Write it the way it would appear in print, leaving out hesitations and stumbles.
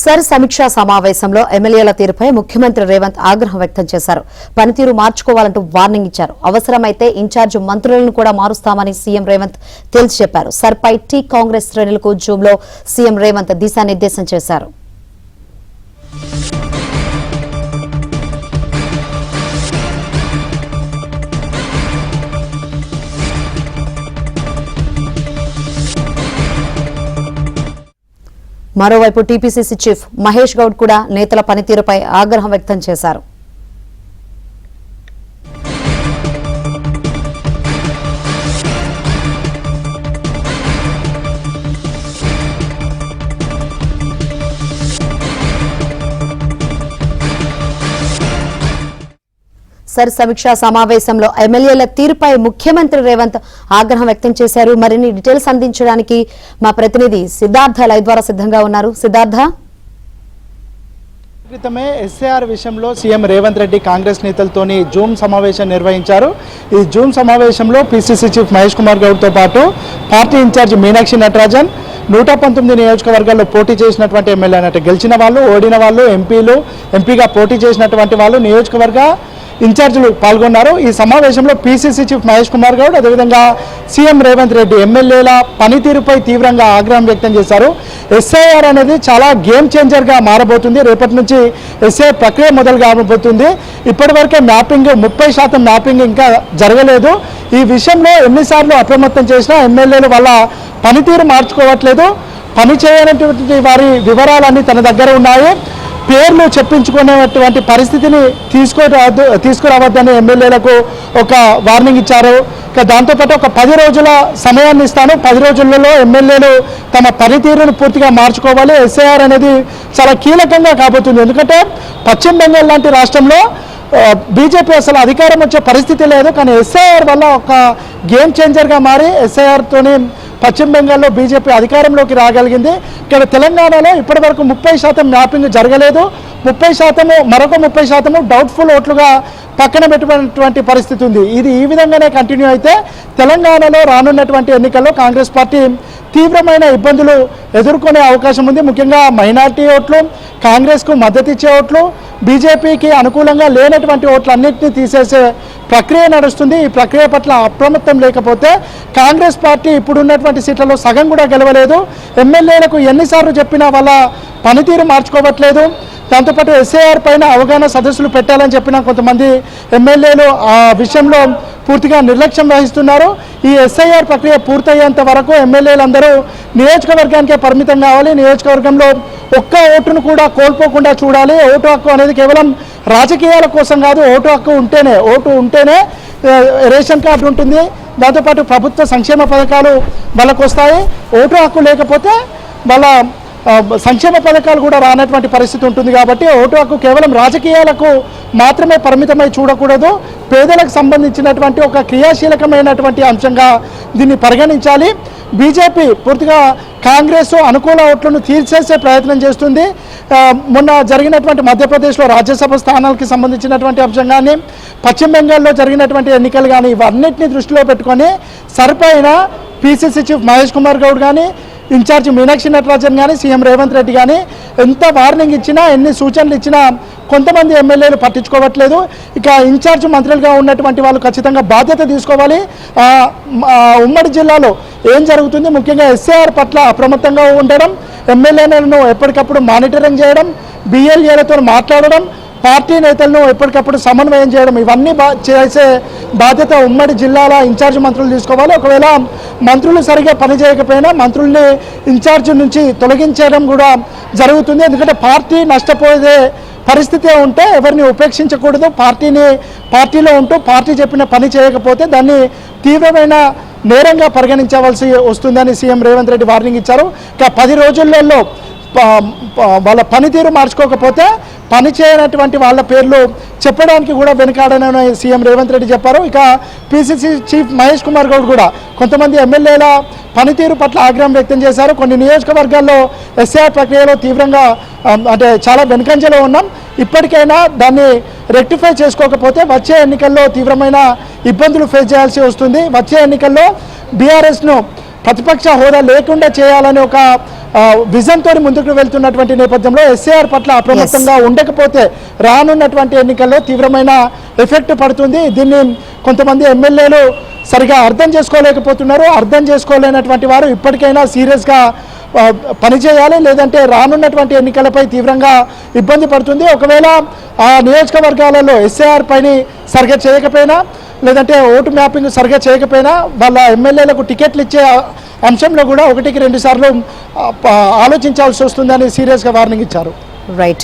Sir సమీక్షా సమావేశంలో ఎమ్మెల్యేల తీరుపై ముఖ్యమంత్రి రేవంత్ ఆగ్రహం వ్యక్తం చేశారు. పనితీరు మార్చుకోవాలంటూ వార్నింగ్ ఇచ్చారు. అవసరమైతే ఇన్ఛార్జ్ మంత్రులను కూడా మారుస్తామని సీఎం రేవంత్ తేల్చి చెప్పారు. సర్పై టీ కాంగ్రెస్ శ్రేణులకు జూమ్లో సీఎం రేవంత్ దిశానిర్దేశం చేశారు. మరోవైపు టీపీసీసీ చీఫ్ మహేష్ గౌడ్ కూడా నేతల పనితీరుపై ఆగ్రహం వ్యక్తం చేశారు. సర్ సమీక్షా సమావేశంలో ఎమ్మెల్యేల తీరుపై ముఖ్యమంత్రి రేవంత్ ఆగ్రహం వ్యక్తం చేశారు. మరిన్ని డీటెయిల్స్ అందించడానికి మా ప్రతినిధి సిద్ధార్థ లైవ్ ద్వారా సిద్ధంగా ఉన్నారు. సిద్ధార్థ, క్రితమే ఎస్ఏఆర్ విషయంలో సీఎం రేవంత్ రెడ్డి కాంగ్రెస్ నేతలతోని జూమ్ సమావేశం నిర్వహించారు. ఈ జూమ్ సమావేశంలో పీసీసీ చీఫ్ మహేష్ కుమార్ గౌడ్తో పాటు పార్టీ ఇన్ఛార్జ్ మీనాక్షి నటరాజన్, 119 నియోజకవర్గాల్లో పోటీ చేసినటువంటి ఎమ్మెల్యే అన్నట్టు గెలిచిన వాళ్ళు, ఓడిన వాళ్ళు, ఎంపీగా పోటీ చేసినటువంటి వాళ్ళు, నియోజకవర్గ ఇన్ఛార్జీలు పాల్గొన్నారు. ఈ సమావేశంలో పీసీసీ చీఫ్ మహేష్ కుమార్ గౌడ్, అదేవిధంగా సీఎం రేవంత్ రెడ్డి ఎమ్మెల్యేల పనితీరుపై తీవ్రంగా ఆగ్రహం వ్యక్తం చేశారు. ఎస్ఐఆర్ అనేది చాలా గేమ్ చేంజర్గా మారబోతుంది. రేపటి నుంచి ఎస్ఐఆర్ ప్రక్రియ మొదలు కాబోతుంది. ఇప్పటివరకే మ్యాపింగ్ 30% మ్యాపింగ్ ఇంకా జరగలేదు. ఈ విషయంలో ఎన్నిసార్లు అప్రమత్తం చేసినా ఎమ్మెల్యేలు వాళ్ళ పనితీరు మార్చుకోవట్లేదు. పని చేయనటువంటి వారి వివరాలన్నీ తన దగ్గర ఉన్నాయి. పేర్లు చెప్పించుకునేటువంటి పరిస్థితిని తీసుకురావద్దని ఎమ్మెల్యేలకు ఒక వార్నింగ్ ఇచ్చారు. దాంతోపాటు ఒక 10 రోజుల సమయాన్ని ఇస్తాను, 10 రోజులలో ఎమ్మెల్యేలు తమ పనితీరును పూర్తిగా మార్చుకోవాలి. ఎస్ఐఆర్ అనేది చాలా కీలకంగా కాబోతుంది. ఎందుకంటే పశ్చిమ బెంగాల్ లాంటి రాష్ట్రంలో బీజేపీ అసలు అధికారం వచ్చే పరిస్థితి లేదు. కానీ ఎస్ఐఆర్ వల్ల ఒక గేమ్ చేంజర్గా మారి ఎస్ఐఆర్తోని పశ్చిమ బెంగాల్లో బీజేపీ అధికారంలోకి రాగలిగింది. ఇక్కడ తెలంగాణలో ఇప్పటివరకు 30% మ్యాపింగ్ జరగలేదు. 30%, మరొక 30% డౌట్ఫుల్ ఓట్లుగా పక్కన పెట్టినటువంటి పరిస్థితి ఉంది. ఇది ఈ విధంగానే కంటిన్యూ అయితే తెలంగాణలో రానున్నటువంటి ఎన్నికల్లో కాంగ్రెస్ పార్టీ తీవ్రమైన ఇబ్బందులు ఎదుర్కొనే అవకాశం ఉంది. ముఖ్యంగా మైనార్టీ ఓట్లు, కాంగ్రెస్కు మద్దతు ఇచ్చే ఓట్లు, బీజేపీకి అనుకూలంగా లేనటువంటి ఓట్లన్నింటినీ తీసేసే ప్రక్రియ నడుస్తుంది. ఈ ప్రక్రియ పట్ల అప్రమత్తం లేకపోతే కాంగ్రెస్ పార్టీ ఇప్పుడున్నటువంటి సీట్లలో సగం కూడా గెలవలేదు. ఎమ్మెల్యేలకు ఎన్నిసార్లు చెప్పినా వాళ్ళ పనితీరు మార్చుకోవట్లేదు. దాంతోపాటు ఎస్ఐఆర్ పైన అవగాహన సదస్సులు పెట్టాలని చెప్పిన కొంతమంది ఎమ్మెల్యేలు ఆ విషయంలో పూర్తిగా నిర్లక్ష్యం వహిస్తున్నారు. ఈ ఎస్ఐఆర్ ప్రక్రియ పూర్తయ్యేంత వరకు ఎమ్మెల్యేలందరూ నియోజకవర్గానికే పరిమితం కావాలి. నియోజకవర్గంలో ఒక్క ఓటును కూడా కోల్పోకుండా చూడాలి. ఓటు హక్కు అనేది కేవలం రాజకీయాల కోసం కాదు. ఓటు ఉంటేనే రేషన్ కార్డు ఉంటుంది. దాంతోపాటు ప్రభుత్వ సంక్షేమ పథకాలు వాళ్ళకు వస్తాయి. ఓటు హక్కు లేకపోతే వాళ్ళ సంక్షేమ పథకాలు కూడా రానటువంటి పరిస్థితి ఉంటుంది. కాబట్టి ఓటు హక్కు కేవలం రాజకీయాలకు మాత్రమే పరిమితమై చూడకూడదు. పేదలకు సంబంధించినటువంటి ఒక క్రియాశీలకమైనటువంటి అంశంగా దీన్ని పరిగణించాలి. బీజేపీ పూర్తిగా కాంగ్రెస్ అనుకూల ఓట్లను తీర్చేసే ప్రయత్నం చేస్తుంది. మొన్న జరిగినటువంటి మధ్యప్రదేశ్లో రాజ్యసభ స్థానాలకి సంబంధించినటువంటి అంశం కానీ, పశ్చిమ బెంగాల్లో జరిగినటువంటి ఎన్నికలు కానీ, ఇవన్నింటినీ దృష్టిలో పెట్టుకొని సరిపైన పీసీసీ చీఫ్ మహేష్ కుమార్ గౌడ్ కానీ, ఇన్ఛార్జ్ మీనాక్షి నటరాజన్ కానీ, సీఎం రేవంత్ రెడ్డి కానీ ఎంత వార్నింగ్ ఇచ్చినా, ఎన్ని సూచనలు ఇచ్చినా కొంతమంది ఎమ్మెల్యేలు పట్టించుకోవట్లేదు. ఇక ఇన్ఛార్జ్ మంత్రులుగా ఉన్నటువంటి వాళ్ళు ఖచ్చితంగా బాధ్యత తీసుకోవాలి. ఉమ్మడి జిల్లాలో ఏం జరుగుతుంది, ముఖ్యంగా ఎస్ఐఆర్ పట్ల అప్రమత్తంగా ఉండడం, ఎమ్మెల్యేలను ఎప్పటికప్పుడు మానిటరింగ్ చేయడం, బిఎల్ఏలతో మాట్లాడడం, పార్టీ నేతలను ఎప్పటికప్పుడు సమన్వయం చేయడం, ఇవన్నీ చేసే బాధ్యత ఉమ్మడి జిల్లాల ఇన్ఛార్జ్ మంత్రులు తీసుకోవాలి. ఒకవేళ మంత్రులు సరిగా పనిచేయకపోయినా మంత్రుల్ని ఇన్ఛార్జ్ నుంచి తొలగించడం కూడా జరుగుతుంది. ఎందుకంటే పార్టీ నష్టపోయే పరిస్థితి ఉంటే ఎవరిని ఉపేక్షించకూడదు. పార్టీలో ఉంటూ పార్టీ చెప్పిన పని చేయకపోతే దాన్ని తీవ్రమైన నేరంగా పరిగణించవలసి వస్తుందని సీఎం రేవంత్ రెడ్డి వార్నింగ్ ఇచ్చారు. ఇక 10 రోజులలో వాళ్ళ పనితీరు మార్చుకోకపోతే పని చేయనటువంటి వాళ్ళ పేర్లు చెప్పడానికి కూడా వెనుకాడనని సీఎం రేవంత్ రెడ్డి చెప్పారు. ఇక పీసీసీ చీఫ్ మహేష్ కుమార్ గౌడ్ కూడా కొంతమంది ఎమ్మెల్యేల పనితీరు పట్ల ఆగ్రహం వ్యక్తం చేశారు. కొన్ని నియోజకవర్గాల్లో ఎస్ఐఆర్ ప్రక్రియలో తీవ్రంగా చాలా వెనుకంజలో ఉన్నాం. ఇప్పటికైనా దాన్ని రెక్టిఫై చేసుకోకపోతే వచ్చే ఎన్నికల్లో తీవ్రమైన ఇబ్బందులు ఫేస్ చేయాల్సి వస్తుంది. వచ్చే ఎన్నికల్లో బీఆర్ఎస్ను ప్రతిపక్ష హోదా లేకుండా చేయాలని ఒక విజన్ తోని ముందుకు వెళ్తున్నటువంటి నేపథ్యంలో ఎస్ఏఆర్ పట్ల అప్రమత్తంగా ఉండకపోతే రానున్నటువంటి ఎన్నికల్లో తీవ్రమైన ఎఫెక్ట్ పడుతుంది. దీన్ని కొంతమంది ఎమ్మెల్యేలు సరిగా అర్థం చేసుకోలేకపోతున్నారు. అర్థం చేసుకోలేనటువంటి వారు ఇప్పటికైనా సీరియస్గా పనిచేయాలి, లేదంటే రానున్నటువంటి ఎన్నికలపై తీవ్రంగా ఇబ్బంది పడుతుంది. ఒకవేళ ఆ నియోజకవర్గాలలో ఎస్ఏఆర్ పైన సరిగా చేయకపోయినా, లేదంటే ఓటు మ్యాపింగ్ సరిగా చేయకపోయినా వాళ్ళ ఎమ్మెల్యేలకు టికెట్లు ఇచ్చే అంశంలో కూడా 1-2 సార్లు ఆలోచించాల్సి వస్తుందని సీరియస్గా వార్నింగ్ ఇచ్చారు. రైట్.